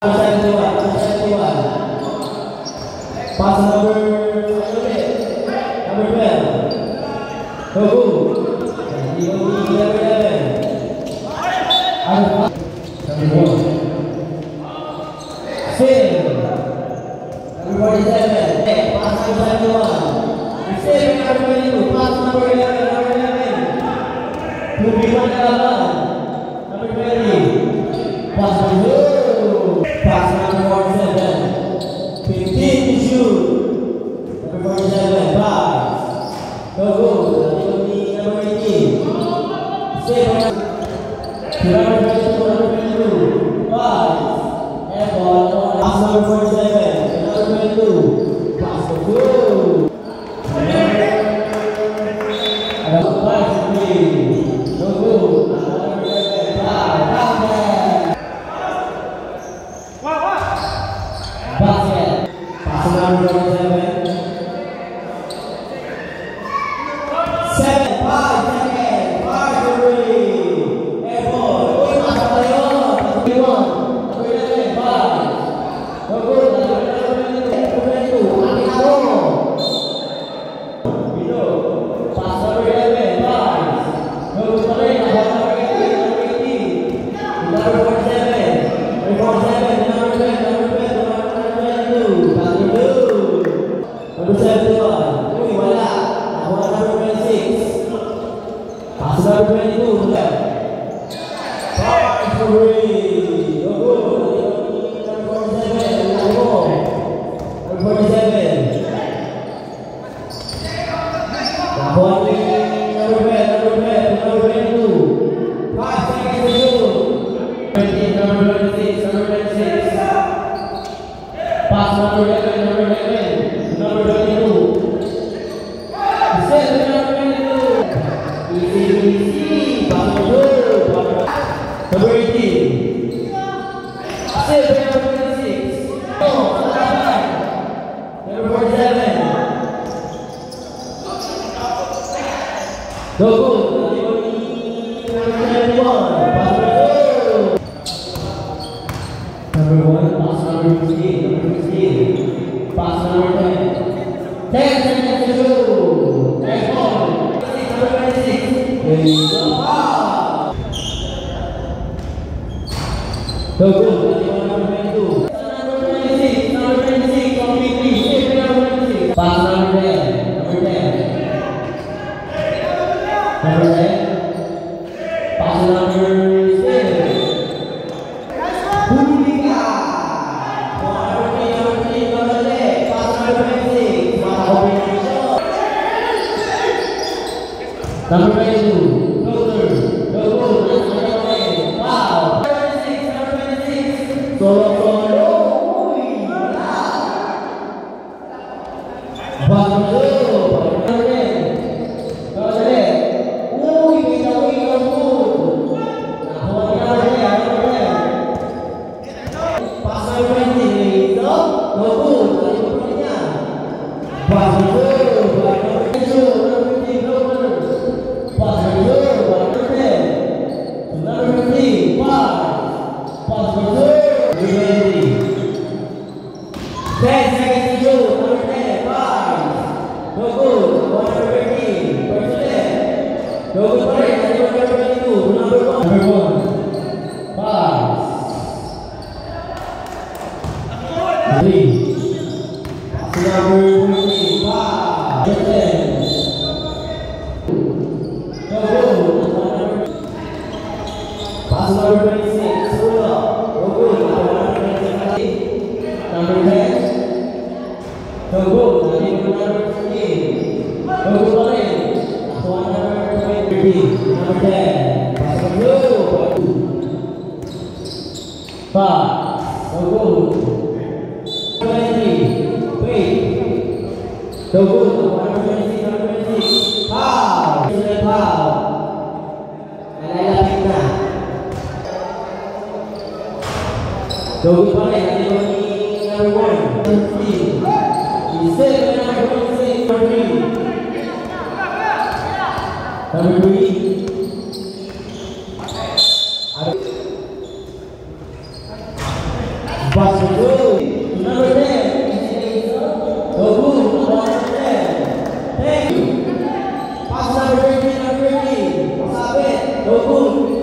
Pass number 12. Go. Number 11. Number 1. Save. Number 47. Pass number 71. Save number 22. Pass number 11. Number 11. 2v1 number 20. Pass number 2. Pass number 47. 15 to shoot. Number 47. Pass. Go. Number 18. Save. Number 22. Pass. And ball. Pass number 47. Number 22. Pass to 2. Pass 3. Go. Basket. Pass number 47. 7, 5 seconds. 5 to 3. Air ball. Pass tayo. 1. Number 11. 5. Go. Number 22. Atinado. Below. Pass number 11. 5. Go pa rin. Number 18. Number 47. Number 47. Number 20. Number 71. Uy, wala. Nakuha number 26. Pass number 22. 5 to 3. Go. Number 47. Number 47. Nakuha number 22. 5 seconds to shoot. Number 26. Number 26. Pass number 11. Number 11. Number 22. Set number 22. Easy. Pass number 2. Number 18. Set number 26. Number 47. Go. Number 71. Pass number 2. Number 1. Pass number 15. Number 15. Pass number 10. 10 seconds to shoot. Next ball. Number 26. Go. Number 22. Number 26. Number 26. Completely. Number 26. Pass number 10. Number 10. Number 10. Pass number 7. Bulika. Number 3. Pass number 26. Number 22. Go. Wow. Number 26. Solo. Number 3. Pass to number 10. Dogu, number 10. Thank you. Pass number 13, number 13. Sabit. Dogu.